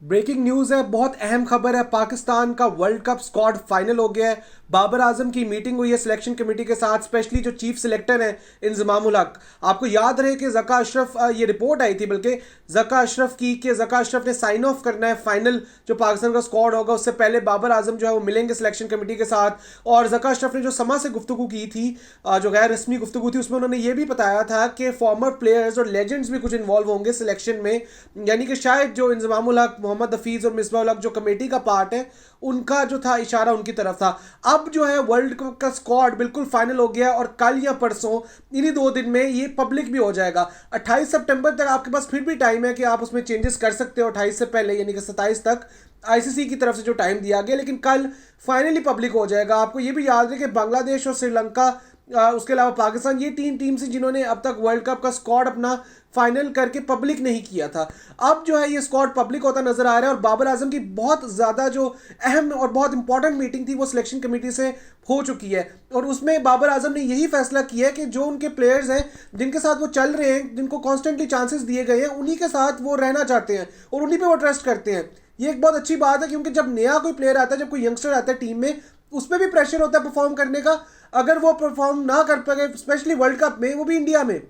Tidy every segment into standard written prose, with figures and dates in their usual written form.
Breaking news है, बहुत अहम खबर है। पाकिस्तान का वर्ल्ड कप स्क्वाड फाइनल हो गया है। बाबर आजम की मीटिंग हुई है सिलेक्शन कमेटी के साथ, स्पेशली जो चीफ सिलेक्टर हैं इंजमामुल हक। आपको याद रहे कि ज़का अशरफ, ये रिपोर्ट आई थी बल्कि ज़का अशरफ की, कि ज़का अशरफ ने साइन ऑफ करना है फाइनल जो पाकिस्तान का स्क्वाड होगा, उससे पहले बाबर आजम जो है वो मिलेंगे सिलेक्शन कमेटी के साथ। और ज़का अशरफ ने जो समा से गुफ्तगू की थी, जो गैर रस्मी गुफ्तगू थी, उसमें उन्होंने ये भी बताया था कि फॉर्मर प्लेयर्स और लेजेंड्स भी कुछ इन्वॉल्व होंगे सिलेक्शन में, यानी कि शायद जो इंजमामुल हक, मोहम्मद हफीज़ और मिसबाहुल हक जो कमेटी का पार्ट है, उनका जो था इशारा उनकी तरफ था। अब जो है वर्ल्ड कप का स्क्वाड बिल्कुल फाइनल हो गया और कल या परसों, इन्हीं 2 दिन में ये पब्लिक भी हो जाएगा। 28 सितंबर तक आपके पास फिर भी टाइम है कि आप उसमें चेंजेस कर सकते हो, 28 से पहले, यानी कि 27 तक आईसीसी की तरफ से जो टाइम दिया गया, लेकिन कल फाइनली पब्लिक हो जाएगा। आपको ये भी याद है कि बांग्लादेश और श्रीलंका, उसके अलावा पाकिस्तान, ये 3 टीम से जिन्होंने अब तक वर्ल्ड कप का स्क्वाड अपना फाइनल करके पब्लिक नहीं किया था। अब जो है ये स्क्वाड पब्लिक होता नजर आ रहा है और बाबर आजम की बहुत ज़्यादा जो अहम और बहुत इंपॉर्टेंट मीटिंग थी वो सिलेक्शन कमेटी से हो चुकी है। और उसमें बाबर आजम ने यही फैसला किया है कि जो उनके प्लेयर्स हैं, जिनके साथ वो चल रहे हैं, जिनको कॉन्स्टेंटली चांसेस दिए गए हैं, उन्हीं के साथ वो रहना चाहते हैं और उन्हीं पर वो ट्रस्ट करते हैं। ये एक बहुत अच्छी बात है, क्योंकि जब नया कोई प्लेयर आता है, जब कोई यंगस्टर आता है टीम में, उस पर भी प्रेशर होता है परफॉर्म करने का। अगर वो परफॉर्म ना कर पाए, स्पेशली वर्ल्ड कप में, वो भी इंडिया में,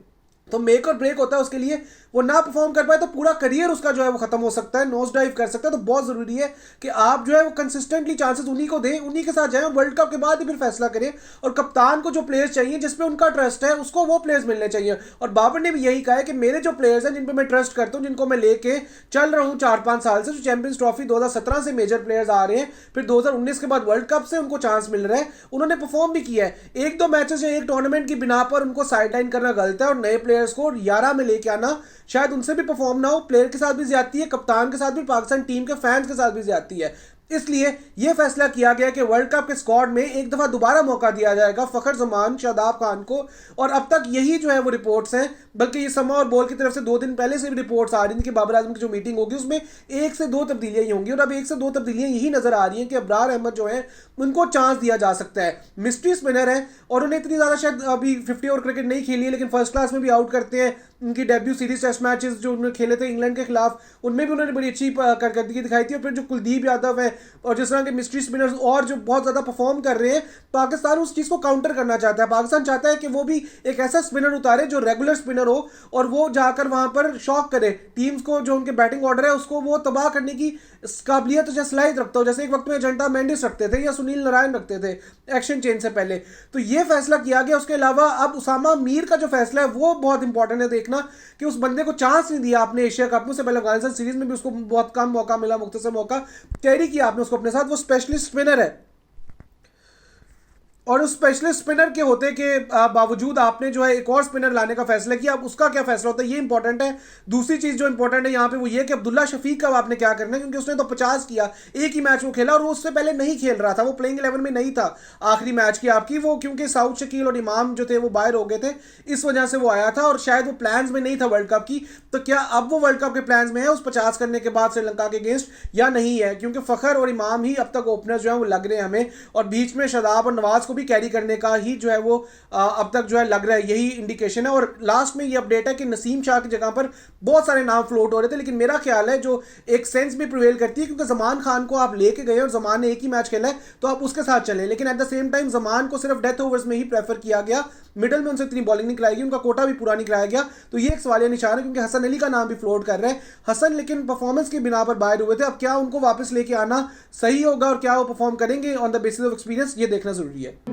तो मेक और ब्रेक होता है उसके लिए। वो ना परफॉर्म कर पाए तो पूरा करियर उसका जो है वो खत्म हो सकता है, नोज डाइव कर सकता है। तो बहुत जरूरी है कि आप जो है वो कंसिस्टेंटली चांसेस उन्हीं को दें, उन्हीं के साथ जाएं और वर्ल्ड कप के बाद ही फिर फैसला करें। और कप्तान को जो प्लेयर्स चाहिए, जिसपे उनका ट्रस्ट है, उसको वो प्लेयर्स मिलने चाहिए। और बाबर ने भी यही कहा है कि मेरे जो प्लेयर्स हैं, जिन पर मैं ट्रस्ट करता हूँ, जिनको मैं लेके चल रहा हूँ 4-5 साल से, जो चैंपियंस ट्रॉफी 2017 से मेजर प्लेयर्स आ रहे हैं, फिर 2019 के बाद वर्ल्ड कप से उनको चांस मिल रहा है, उन्होंने परफॉर्म भी किया है। 1-2 मैचेस या एक टूर्नामेंट की बिना पर उनको साइडलाइन करना गलत है और नए प्लेयर्स को 11 में लेके आना, शायद उनसे भी परफॉर्म ना हो। प्लेयर के साथ भी ज्यादती है, कप्तान के साथ भी, पाकिस्तान टीम के फैंस के साथ भी ज्यादती है। इसलिए यह फैसला किया गया कि वर्ल्ड कप के स्क्वाड में एक दफा दोबारा मौका दिया जाएगा फखर जमान, शादाब खान को। और अब तक यही जो है वो रिपोर्ट्स हैं, बल्कि ये समा और बॉल की तरफ से 2 दिन पहले से भी रिपोर्ट्स आ रही थी कि बाबर आजम की जो मीटिंग होगी उसमें 1 से 2 तब्दीलियां ही होंगी। और अब 1 से 2 तब्दीलियां यही नजर आ रही हैं कि अबरार अहमद जो है उनको चांस दिया जा सकता है। मिस्ट्री स्पिनर है और उन्हें इतनी ज्यादा शायद अभी 50 ओवर क्रिकेट नहीं खेली है, लेकिन फर्स्ट क्लास में भी आउट करते हैं। उनकी डेब्यू सीरीज टेस्ट मैचेस जो उन्होंने खेले थे इंग्लैंड के खिलाफ, उनमें भी उन्होंने बड़ी अच्छी कारकर्दगी दिखाई थी। और फिर जो कुलदीप यादव है और जिस तरह के मिस्ट्री स्पिनर्स और जो बहुत ज्यादा परफॉर्म कर रहे हैं, पाकिस्तान उस चीज को काउंटर करना चाहता है। पाकिस्तान चाहता है कि वो भी एक ऐसा स्पिनर उतारे जो रेगुलर स्पिनर हो और वो जाकर वहां पर शॉक करे टीम्स को, जो उनके बैटिंग ऑर्डर है उसको वो तबाह करने की काबिलियत या सलाहियत रखता हो, जैसे एक वक्त में जंटा मेंडिस रखते थे या सुनील नारायण रखते थे एक्शन चेंज से पहले। तो ये फैसला किया गया। उसके अलावा अब उसामा मीर का जो फैसला है वो बहुत इंपॉर्टेंट है देखना, कि उस बंदे को चांस नहीं दिया आपने एशिया कप में। उससे पहले अफगानिस्तान सीरीज में भी उसको बहुत कम मौका मिला, मुख्तसर मौका कैरी किया आपने उसको अपने साथ। वो स्पेशलिस्ट स्पिनर है और उस स्पेशलिस्ट स्पिनर के होते के बावजूद आपने जो है एक और स्पिनर लाने का फैसला किया। अब उसका क्या फैसला होता है, ये इंपॉर्टेंट है। दूसरी चीज जो इंपॉर्टेंट है यहाँ पे वो ये कि अब्दुल्ला शफीक का आपने क्या करना है, क्योंकि उसने तो 50 किया, एक ही मैच वो खेला और वो उससे पहले नहीं खेल रहा था, वो प्लेइंग 11 में नहीं था आखिरी मैच की आपकी। वो क्योंकि साउथ शकील और इमाम जो थे वो बाहर हो गए थे, इस वजह से वो आया था और शायद वो प्लान्स में नहीं था वर्ल्ड कप की। तो क्या अब वो वर्ल्ड कप के प्लान्स में है उस 50 करने के बाद श्रीलंका के अगेंस्ट, या नहीं है? क्योंकि फखर और इमाम ही अब तक ओपनर जो है वो लग रहे हैं हमें, और बीच में शादाब और नवाज को भी कैरी करने का ही जो है वो अब तक जो है लग रहा है, यही इंडिकेशन है। और लास्ट में ये अपडेट है कि नसीम शाह की जगह पर बहुत सारे नाम फ्लोट हो रहे थे, लेकिन मेरा ख्याल है जो एक सेंस भी प्रिवेल करती है, क्योंकि जमान खान को आप लेके गए और जमान ने एक ही मैच खेला है तो आप उसके साथ चले, लेकिन at the same time Zaman को सिर्फ डेथ ओवर्स में ही प्रेफर किया गया, मिडल में उनसे इतनी बॉलिंग नहीं कराई गई, उनका कोटा भी पूरा नहीं कराया गया। तो ये एक सवालिया निशान है, क्योंकि हसन अली का नाम भी फ्लोट कर रहा है। हसन लेकिन परफॉर्मेंस की बिना पर बाहर हुए थे। अब क्या उनको वापस लेके आना सही होगा और क्या वो परफॉर्म करेंगे on the basis of experience, ये देखना जरूरी है।